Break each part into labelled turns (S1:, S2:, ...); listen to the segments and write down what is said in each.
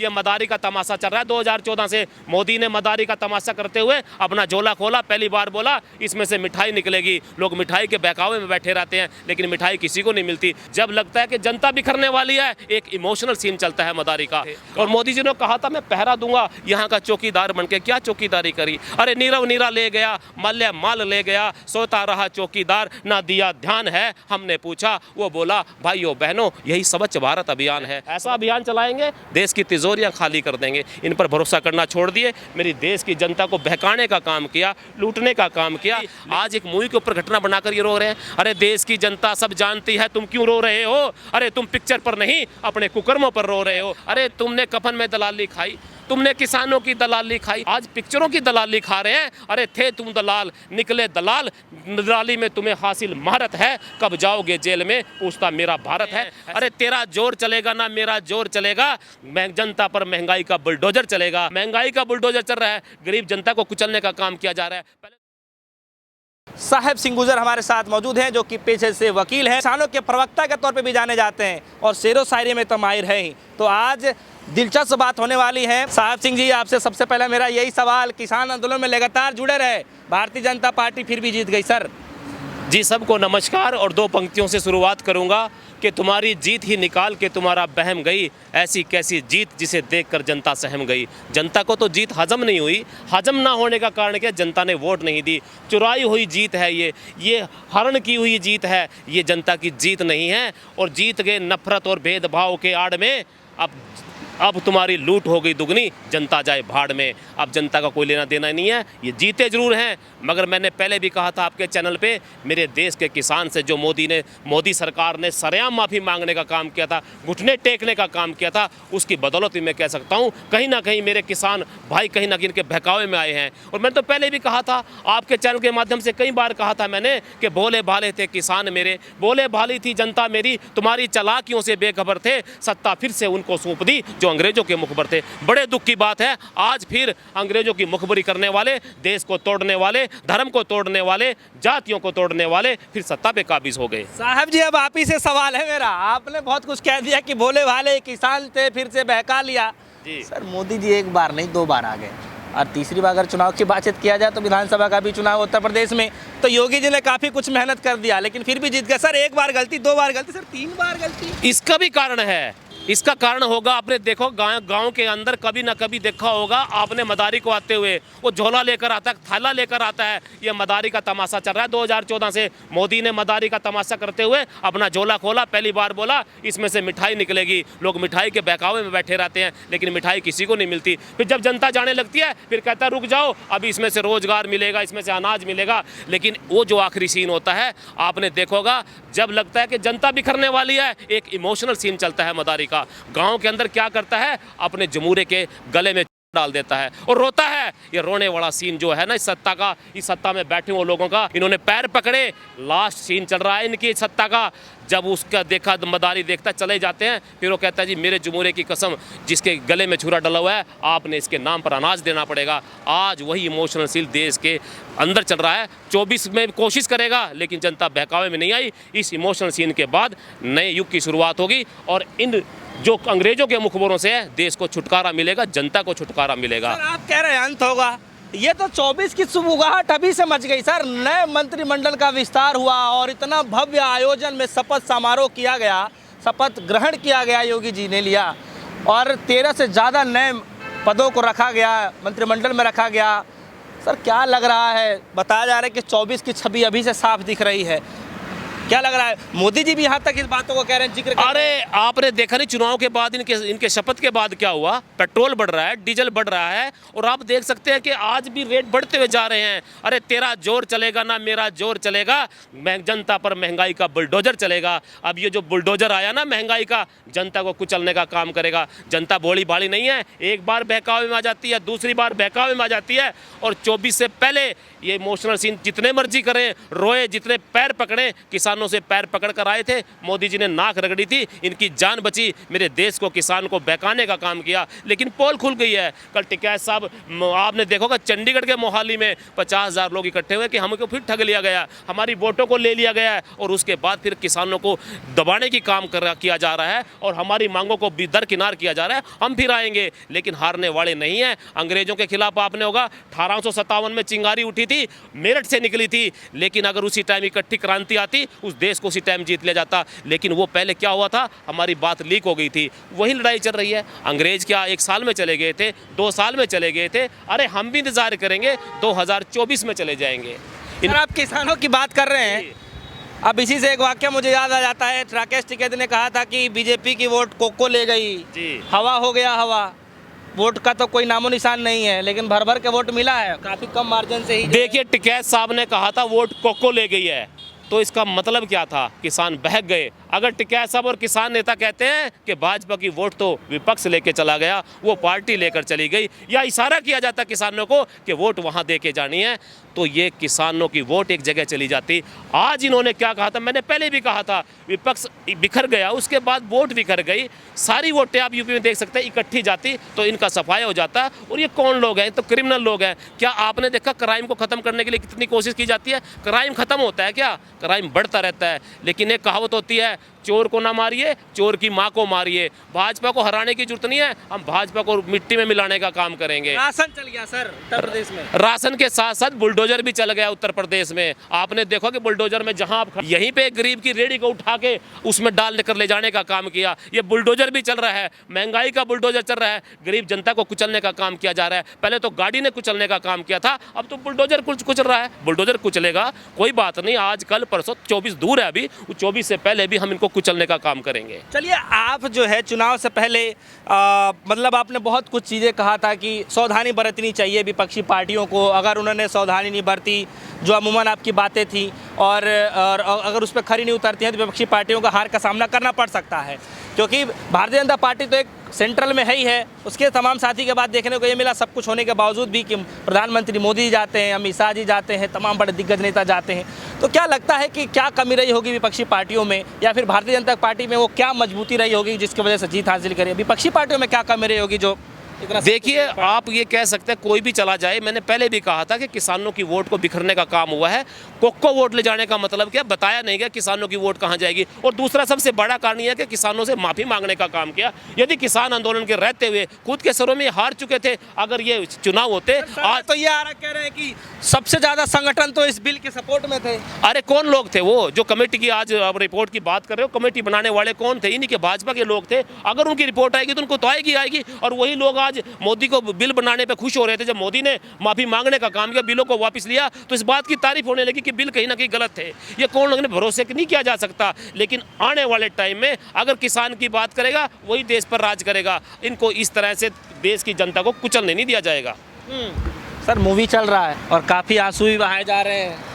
S1: ये मदारी का तमाशा चल रहा है 2014 से। मोदी ने मदारी का तमाशा करते हुए अपना झोला खोला, पहली बार बोला इसमें से मिठाई निकलेगी। लोग मिठाई के बहकावे में बैठे रहते हैं, लेकिन मिठाई किसी को नहीं मिलती। जब लगता है कि जनता बिखरने वाली है, एक इमोशनल सीन चलता है मदारी का। और मोदी जी ने कहा था मैं पहरा दूंगा, यहाँ का चौकीदार बन के क्या चौकीदारी करी। अरे नीरव नीरा ले गया, मल्य माल ले गया, सोता रहा चौकीदार, ना दिया ध्यान है। हमने पूछा, वो बोला भाइयों बहनों यही स्वच्छ भारत अभियान है। ऐसा अभियान चलाएंगे देश की तिजोरियां खाली कर देंगे। इन पर भरोसा करना छोड़ दिए, मेरी देश की जनता को बहकाने का काम किया, लूटने का काम किया। आज एक मूवी के ऊपर घटना बनाकर ये रो रहे हैं। अरे देश की जनता सब जानती है, तुम क्यों रो रहे हो? अरे तुम पिक्चर पर नहीं अपने कुकर्मों पर रो रहे हो। अरे तुमने कफन में दलाली खाई, तुमने किसानों की दलाली खाई, आज पिक्चरों की दलाली खा रहे हैं। अरे थे तुम दलाल, निकले दलाल, दलाली में तुम्हें हासिल महारत है। कब जाओगे जेल में, पूछता मेरा भारत है। अरे तेरा जोर चलेगा ना मेरा जोर चलेगा, जनता पर महंगाई का बुलडोजर चलेगा। महंगाई का बुलडोजर चल रहा है, गरीब जनता को कुचलने का काम किया जा रहा है।
S2: साहेब सिंह गुजर हमारे साथ मौजूद हैं, जो कि पेशे से वकील हैं, किसानों के प्रवक्ता के तौर पे भी जाने जाते हैं और शेरो शायरी में तो माहिर है ही। तो आज दिलचस्प बात होने वाली है। साहेब सिंह जी, आपसे सबसे पहले मेरा यही सवाल, किसान आंदोलन में लगातार जुड़े रहे, भारतीय जनता पार्टी फिर भी जीत गई सर।
S1: जी सबको नमस्कार, और दो पंक्तियों से शुरुआत करूंगा कि तुम्हारी जीत ही निकाल के तुम्हारा बहम गई, ऐसी कैसी जीत जिसे देखकर जनता सहम गई। जनता को तो जीत हजम नहीं हुई, हजम ना होने का कारण क्या, जनता ने वोट नहीं दी। चुराई हुई जीत है ये हरण की हुई जीत है, ये जनता की जीत नहीं है। और जीत गए नफरत और भेदभाव के आड़ में। अब तुम्हारी लूट हो गई दुगनी, जनता जाए भाड़ में। अब जनता का कोई लेना देना नहीं है, ये जीते जरूर हैं, मगर मैंने पहले भी कहा था आपके चैनल पे, मेरे देश के किसान से जो मोदी सरकार ने सरेआम माफ़ी मांगने का काम किया था, घुटने टेकने का काम किया था, उसकी बदौलत भी मैं कह सकता हूँ कहीं ना कहीं मेरे किसान भाई कहीं ना कहीं इनके बहकावे में आए हैं। और मैंने तो पहले भी कहा था, आपके चैनल के माध्यम से कई बार कहा था मैंने कि भोले भाले थे किसान मेरे, भोले भाली थी जनता मेरी, तुम्हारी चालाकियों से बेखबर थे, सत्ता फिर से उनको सौंप दी जो अंग्रेजों के मुखबर थे। बड़े दुख की बात है, आज फिर अंग्रेजों की मुखबरी करने वाले, देश को तोड़ने वाले, धर्म को तोड़ने वाले, जातियों को तोड़ने वाले फिर सत्ता पे काबिज हो गए।
S2: साहब जी, अब आप ही से सवाल है मेरा, आपने बहुत कुछ कह दिया कि भोले भाले किसान थे, फिर से बहका लिया
S1: जी।
S2: सर मोदी जी एक बार नहीं 2 बार आ गए, और तीसरी बार अगर चुनाव की बातचीत किया जाए तो विधानसभा का भी चुनाव उत्तर प्रदेश में, तो योगी जी ने काफी कुछ मेहनत कर दिया, लेकिन फिर भी जीत गए सर। 1 बार गलती, 2 बार गलती, सर 3 बार गलती।
S1: इसका भी कारण है, इसका कारण होगा, आपने देखो गांव के अंदर कभी ना कभी देखा होगा आपने मदारी को आते हुए, वो झोला लेकर आता है, थाला लेकर आता है। ये मदारी का तमाशा चल रहा है 2014 से। मोदी ने मदारी का तमाशा करते हुए अपना झोला खोला, पहली बार बोला इसमें से मिठाई निकलेगी। लोग मिठाई के बहकावे में बैठे रहते हैं, लेकिन मिठाई किसी को नहीं मिलती। फिर जब जनता जाने लगती है, फिर कहता है रुक जाओ, अभी इसमें से रोजगार मिलेगा, इसमें से अनाज मिलेगा। लेकिन वो जो आखिरी सीन होता है, आपने देखोगा, जब लगता है कि जनता बिखरने वाली है, एक इमोशनल सीन चलता है मदारी का। गांव के अंदर क्या करता है, अपने जमूरे के गले में डाल देता है और रोता है। ये रोने वाला सीन जो है ना इस सत्ता में बैठे हुए लोगों का, इन्होंने पैर पकड़े, लास्ट सीन चल रहा है इनकी सत्ता का। जब उसका देखा मदारी देखता चले जाते हैं, फिर वो कहता है जी मेरे जमूरे की कसम, जिसके गले में छुरा डला हुआ है, आपने इसके नाम पर अनाज देना पड़ेगा। आज वही इमोशनल सीन देश के अंदर चल रहा है। 24 में कोशिश करेगा, लेकिन जनता बहकावे में नहीं आई। इस इमोशनल सीन के बाद नए युग की शुरुआत होगी, और इन जो अंग्रेजों के मुखबरों से देश को छुटकारा मिलेगा, जनता को छुटकारा मिलेगा।
S2: सर आप कह रहे हैं अंत होगा, ये तो 24 की सुबुगाहट अभी से मच गई सर। नए मंत्रिमंडल का विस्तार हुआ और इतना भव्य आयोजन में शपथ समारोह किया गया, शपथ ग्रहण किया गया, योगी जी ने लिया, और 13 से ज़्यादा नए पदों को रखा गया, मंत्रिमंडल में रखा गया। सर क्या लग रहा है, बताया जा रहा है कि 24 की छवि अभी से साफ दिख रही है, क्या लग रहा है? मोदी जी भी यहाँ तक इस बातों को कह रहे हैं, जिक्र कर रहे हैं।
S1: अरे आपने देखा नहीं चुनाव के बाद इनके शपथ के बाद क्या हुआ? पेट्रोल बढ़ रहा है, डीजल बढ़ रहा है, और आप देख सकते हैं कि आज भी रेट बढ़ते हुए जा रहे हैं। अरे तेरा जोर चलेगा ना मेरा जोर चलेगा, जनता पर महंगाई का बुलडोजर चलेगा। अब ये जो बुलडोजर आया ना महंगाई का, जनता को कुचलने का काम करेगा। जनता भोली भाली नहीं है, एक बार बहकावे में आ जाती है, दूसरी बार बहकावे में आ जाती है। और 24 से पहले ये इमोशनल सीन जितने मर्जी करें, रोए, जितने पैर पकड़े, किसान किसानों से पैर पकड़ कर आए थे, मोदी जी ने नाक रगड़ी थी, इनकी जान बची, मेरे देश को, किसान को बहकाने का काम किया। लेकिन पोल खुल गई है। कल टिकैत साहब, आपने देखा होगा चंडीगढ़ के मोहाली में 50,000 लोग इकट्ठे हुए कि हमको फिर ठग लिया गया, हमारी वोटों को ले लिया गया है, और उसके बाद फिर किसानों को दबाने की काम किया जा रहा है और हमारी मांगों को भी दरकिनार किया जा रहा है। हम फिर आएंगे, लेकिन हारने वाले नहीं हैं। अंग्रेजों के खिलाफ आपने होगा 1857 में चिंगारी उठी थी, मेरठ से निकली थी, लेकिन अगर उसी टाइम इकट्ठी क्रांति आती, उस देश को उसी टाइम जीत लिया जाता। लेकिन वो पहले क्या हुआ था, हमारी बात लीक हो गई थी। वही लड़ाई चल रही है। अंग्रेज क्या 1 साल में चले गए थे, 2 साल में चले गए थे, अरे हम भी इंतजार करेंगे, 2024 में चले जाएंगे।
S2: सर, आप किसानों की बात कर रहे हैं, अब इसी से एक वाक्य मुझे याद आ जाता है। राकेश टिकैत ने कहा था कि बीजेपी की वोट कोको ले गई
S1: जी।
S2: हवा हो गया हवा, वोट का तो कोई नामो निशान नहीं है, लेकिन भर भर के वोट मिला है, काफ़ी कम मार्जिन से ही।
S1: देखिए, टिकैत साहब ने कहा था वोट कोको ले गई है, तो इसका मतलब क्या था, किसान बहक गए। अगर टिकैत साहब और किसान नेता कहते हैं कि भाजपा की वोट तो विपक्ष लेके चला गया, वो पार्टी लेकर चली गई, या इशारा किया जाता किसानों को कि वोट वहाँ दे के जानी है, तो ये किसानों की वोट एक जगह चली जाती। आज इन्होंने क्या कहा था, मैंने पहले भी कहा था, विपक्ष बिखर गया, उसके बाद वोट बिखर गई, सारी वोटें आप यूपी में देख सकते हैं इकट्ठी जाती तो इनका सफाया हो जाता। और ये कौन लोग हैं, तो क्रिमिनल लोग हैं। क्या आपने देखा क्राइम को ख़त्म करने के लिए कितनी कोशिश की जाती है? क्राइम ख़त्म होता है क्या? क्राइम बढ़ता रहता है। लेकिन एक कहावत होती है, चोर को ना मारिए, चोर की माँ को मारिए। भाजपा को हराने की जरूरत नहीं है, हम भाजपा को मिट्टी में मिलाने का काम करेंगे।
S2: राशन चल गया सर उत्तर प्रदेश में,
S1: राशन के साथ साथ बुलडोजर भी चल गया उत्तर प्रदेश में। आपने देखा कि बुलडोजर में जहां आप यहीं पे गरीब की रेडी को उठा के उसमें डाल कर ले जाने का काम किया, ये बुलडोजर भी चल रहा है। महंगाई का बुलडोजर चल रहा है, गरीब जनता को कुचलने का काम किया जा रहा है। पहले तो गाड़ी ने कुचलने का काम किया था, अब तो बुलडोजर कुचल रहा है। बुलडोजर कुचलेगा, कोई बात नहीं, आज कल परसों 24 दूर है, अभी 24 से पहले भी हम इनको कुचलने का काम करेंगे।
S2: चलिए, आप जो है चुनाव से पहले मतलब आपने बहुत कुछ चीज़ें कहा था कि सावधानी बरतनी चाहिए विपक्षी पार्टियों को, अगर उन्होंने सावधानी नहीं बरती, जो अमूमन आपकी बातें थी, और अगर उस पर खरी नहीं उतरती हैं तो विपक्षी पार्टियों का हार का सामना करना पड़ सकता है, क्योंकि भारतीय जनता पार्टी तो एक सेंट्रल में है ही है। उसके तमाम साथी के बाद देखने को ये मिला, सब कुछ होने के बावजूद भी, कि प्रधानमंत्री मोदी जी जाते हैं, अमित शाह जी जाते हैं, तमाम बड़े दिग्गज नेता जाते हैं। तो क्या लगता है कि क्या कमी रही होगी विपक्षी पार्टियों में, या फिर भारतीय जनता पार्टी में वो क्या मजबूती रही होगी जिसकी वजह से जीत हासिल करी? विपक्षी पार्टियों में क्या कमी रही होगी जो
S1: देखिए, आप ये कह सकते हैं कोई भी चला जाए। मैंने पहले भी कहा था कि किसानों की वोट को बिखरने का काम हुआ है। कोको वोट ले जाने का मतलब क्या, बताया नहीं गया किसानों की वोट कहाँ जाएगी। और दूसरा सबसे बड़ा कारण यह है कि किसानों से माफ़ी मांगने का काम किया। यदि किसान आंदोलन के रहते हुए खुद के सरों में हार चुके थे, अगर ये चुनाव होते,
S2: आज तो ये आरोप कह रहे हैं कि सबसे ज़्यादा संगठन तो इस बिल के सपोर्ट में थे।
S1: अरे कौन लोग थे वो जो कमेटी की आज अब रिपोर्ट की बात कर रहे हो? कमेटी बनाने वाले कौन थे? इन्हीं के भाजपा के लोग थे। अगर उनकी रिपोर्ट आएगी तो उनको तो आएगी। और वही लोग आज मोदी को बिल बनाने पे खुश हो रहे थे। जब मोदी ने माफी मांगने का काम किया, बिलों को वापस लिया, तो इस बात की तारीफ होने लगी कि बिल कहीं ना कहीं गलत थे। ये कौन लोगों ने भरोसे नहीं किया जा सकता। लेकिन आने वाले टाइम में अगर किसान की बात करेगा, वही देश पर राज करेगा। इनको इस तरह से देश की जनता को कुचलने नहीं दिया जाएगा।
S2: सर, मूवी चल रहा है और काफ़ी आंसू भी बहाए जा रहे हैं।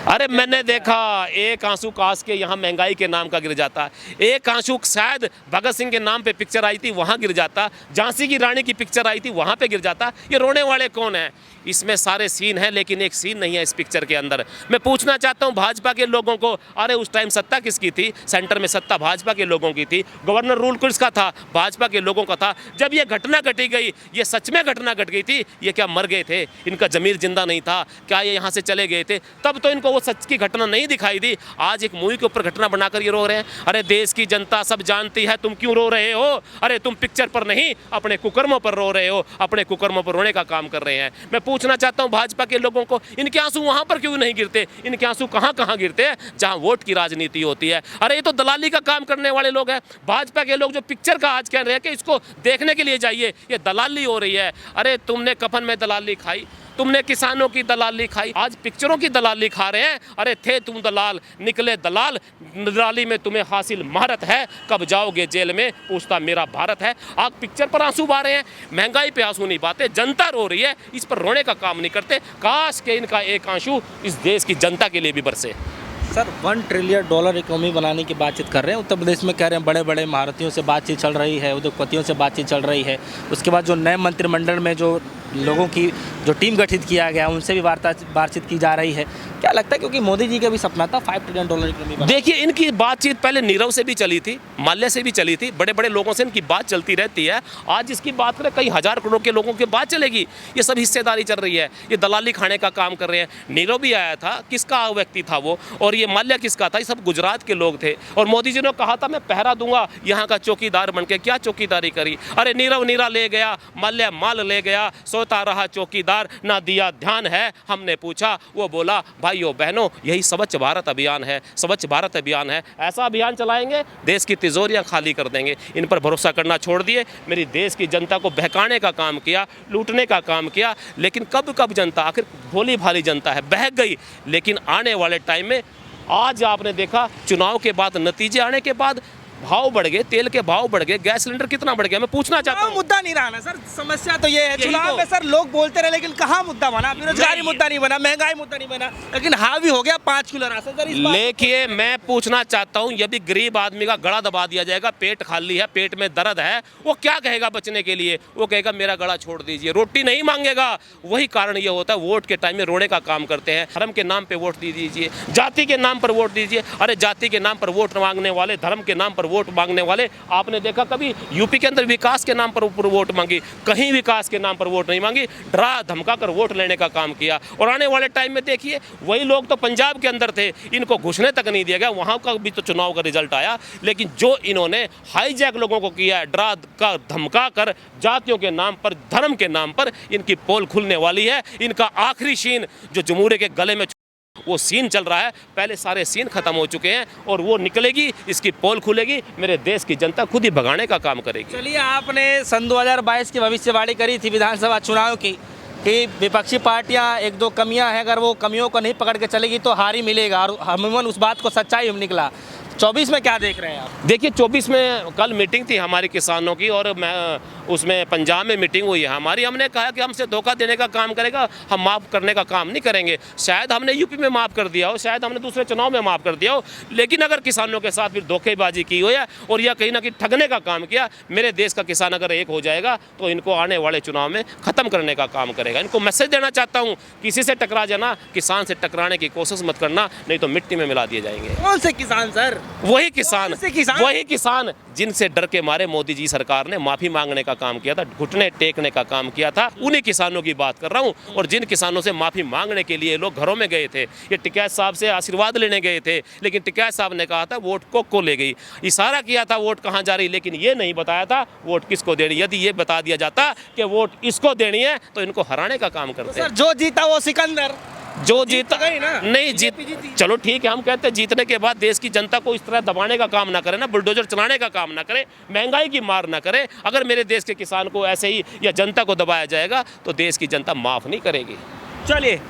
S1: अरे मैंने देखा, एक आंसू काश के यहाँ महंगाई के नाम का गिर जाता, एक आंसू शायद भगत सिंह के नाम पे पिक्चर आई थी वहाँ गिर जाता, झांसी की रानी की पिक्चर आई थी वहाँ पे गिर जाता। ये रोने वाले कौन हैं? इसमें सारे सीन हैं, लेकिन एक सीन नहीं है इस पिक्चर के अंदर। मैं पूछना चाहता हूँ भाजपा के लोगों को, अरे उस टाइम सत्ता किसकी थी? सेंटर में सत्ता भाजपा के लोगों की थी। गवर्नर रूल किसका था? भाजपा के लोगों का था। जब ये घटना घटी गई, ये सच में घटना घट गई थी, ये क्या मर गए थे? इनका जमीर जिंदा नहीं था क्या? ये यहाँ से चले गए थे? तब तो इनको वो सच की घटना नहीं दिखाई दी। आज एक मूवी के ऊपर घटना बनाकर ये रो रहे हैं। अरे देश की जनता सब जानती है, तुम क्यों रो रहे हो? अरे तुम पिक्चर पर नहीं, अपने कुकर्मों पर रो रहे हो, अपने कुकर्मों पर रोने का काम कर रहे हैं। मैं पूछना चाहता हूं भाजपा के लोगों को, इनके आंसू वहां पर क्यों नहीं गिरते? इनके आंसू कहां कहां गिरते हैं? जहां वोट की राजनीति होती है। अरे ये तो दलाली का काम करने वाले लोग हैं। भाजपा के लोग जो पिक्चर का आज कह रहे हैं कि इसको देखने के लिए जाइए, ये दलाली हो रही है। अरे तुमने कफन में दलाली खाई, तुमने किसानों की दलाली खाई, आज पिक्चरों की दलाली खा रहे हैं। अरे थे तुम दलाल, निकले दलाल, दलाली में तुम्हें हासिल महारत है, कब जाओगे जेल में पूछता मेरा भारत है। आप पिक्चर पर आंसू बहा रहे हैं, महंगाई पे आंसू नहीं बहाते, जनता रो रही है, इस पर रोने का काम नहीं करते। काश के इनका एक आंसू इस देश की जनता के लिए भी बरसे।
S2: सर, $1 ट्रिलियन इकोनॉमी बनाने की बातचीत कर रहे हैं उत्तर प्रदेश में, कह रहे हैं बड़े बड़े महारथियों से बातचीत चल रही है, उद्योगपतियों से बातचीत चल रही है। उसके बाद जो नए मंत्रिमंडल में जो लोगों की जो टीम गठित किया गया उनसे भी बातचीत की जा रही है। क्या लगता है, क्योंकि मोदी जी का भी सपना था $5 ट्रिलियन इकोनॉमी बनाना।
S1: देखिए, इनकी बातचीत पहले नीरव से भी चली थी, माल्या से भी चली थी, बड़े बड़े लोगों से इनकी बात चलती रहती है। आज इसकी बात करें, कई हजार करोड़ के लोगों की बात चलेगी। ये सब हिस्सेदारी चल रही है, ये दलाली खाने का काम कर रहे हैं। नीरव भी आया था, किसका व्यक्ति था वो, और ये माल्या किसका था? ये सब गुजरात के लोग थे। और मोदी जी ने कहा था मैं पहरा दूंगा यहाँ का चौकीदार बन के। क्या चौकीदारी करी? अरे नीरव नीरा ले गया, माल्या माल ले गया, सोता रहा चौकीदार, ना दिया ध्यान है। हमने पूछा, वो बोला भाइयों बहनों यही स्वच्छ भारत अभियान है, स्वच्छ भारत अभियान है। ऐसा अभियान चलाएंगे, देश की तिजोरियां खाली कर देंगे। इन पर भरोसा करना छोड़ दिए। मेरी देश की जनता को बहकाने का काम किया, लूटने का काम किया। लेकिन कब कब जनता, आखिर भोली भाली जनता है, बहक गई। लेकिन आने वाले टाइम में, आज आपने देखा चुनाव के बाद नतीजे आने के बाद भाव बढ़ गए, तेल के भाव बढ़ गए, गैस सिलेंडर कितना बढ़ गया। मैं पूछना चाहता हूं,
S2: मुद्दा नहीं रहा ना सर, समस्या तो ये है।
S1: यही
S2: चुनाव
S1: तो।
S2: में सर लोग बोलते रहे, लेकिन कहाँ मुद्दा बना? बेरोजगारी
S1: नहीं।
S2: मुद्दा नहीं बना, महंगाई मुद्दा नहीं बना, लेकिन हावी हो गया 5 किलो राशन। सर इस बात
S1: देखिए, मैं पूछना चाहता हूं, यदि गरीब आदमी का गला दबा दिया जाएगा, पेट खाली है, पेट में दर्द है, वो क्या कहेगा बचने के लिए? वो कहेगा मेरा गला छोड़ दीजिए, रोटी नहीं मांगेगा। वही कारण ये होता है, वोट के टाइम में रोने का काम करते हैं। धर्म के नाम पे वोट दे दीजिए, जाति के नाम पर वोट दीजिए। अरे जाति के नाम पर वोट मांगने वाले, धर्म के नाम पर वोट मांगने वाले, आपने देखा कभी यूपी के अंदर विकास के नाम पर वोट मांगी? कहीं विकास के नाम पर वोट नहीं मांगी, डरा धमका कर वोट लेने का काम किया। और आने वाले टाइम में देखिए, वही लोग तो पंजाब के अंदर थे, इनको घुसने तक नहीं दिया गया, वहां का भी तो चुनाव का रिजल्ट आया। लेकिन जो इन्होंने हाईजैक लोगों को किया है, डरा का धमका कर, जातियों के नाम पर, धर्म के नाम पर, इनकी पोल खुलने वाली है। इनका आखिरी सीन जो जमहूरियत के गले में वो सीन चल रहा है, पहले सारे सीन खत्म हो चुके हैं और वो निकलेगी, इसकी पोल खुलेगी, मेरे देश की जनता खुद ही भगाने का काम करेगी।
S2: चलिए, आपने सन 2022 की भविष्यवाणी करी थी विधानसभा चुनाव की कि विपक्षी पार्टियां एक दो कमियां हैं, अगर वो कमियों को नहीं पकड़ के चलेगी तो हार ही मिलेगा, और अमूमन उस बात को सच्चाई निकला। 24 में क्या देख रहे हैं आप?
S1: देखिए, 24 में कल मीटिंग थी हमारी किसानों की, और मैं उसमें पंजाब में मीटिंग हुई है हमारी। हमने कहा कि हमसे धोखा देने का काम करेगा, हम माफ़ करने का काम नहीं करेंगे। शायद हमने यूपी में माफ़ कर दिया हो, शायद हमने दूसरे चुनाव में माफ़ कर दिया हो, लेकिन अगर किसानों के साथ फिर धोखेबाजी की हो है और या कहीं ना कहीं ठगने का काम किया, मेरे देश का किसान अगर एक हो जाएगा तो इनको आने वाले चुनाव में ख़त्म करने का काम करेगा। इनको मैसेज देना चाहता हूँ, किसी से टकरा जाना, किसान से टकराने की कोशिश मत करना, नहीं तो मिट्टी में मिला दिए जाएंगे।
S2: कौन से किसान सर?
S1: वही किसान,
S2: कौन से किसान?
S1: वही किसान जिनसे डर के मारे मोदी जी सरकार ने माफी मांगने का काम किया था, घुटने टेकने का काम किया था, उन्हीं किसानों की बात कर रहा हूं। और जिन किसानों से माफी मांगने के लिए लोग घरों में गए थे, ये टिकैत साहब से आशीर्वाद लेने गए थे, लेकिन टिकैत साहब ने कहा था वोट को ले गई, इशारा किया था वोट कहां जा रही, लेकिन ये नहीं बताया था वोट किसको देनी। यदि ये बता दिया जाता कि वोट इसको देनी है तो इनको हराने का काम करते।
S2: सर जो जीता वो सिकंदर,
S1: जो जीता
S2: गई ना,
S1: नहीं जीत, चलो ठीक है, हम कहते हैं जीतने के बाद देश की जनता को इस तरह दबाने का काम ना करे ना, बुलडोजर चलाने का काम ना करे, महंगाई की मार ना करे। अगर मेरे देश के किसान को ऐसे ही या जनता को दबाया जाएगा तो देश की जनता माफ नहीं करेगी।
S2: चलिए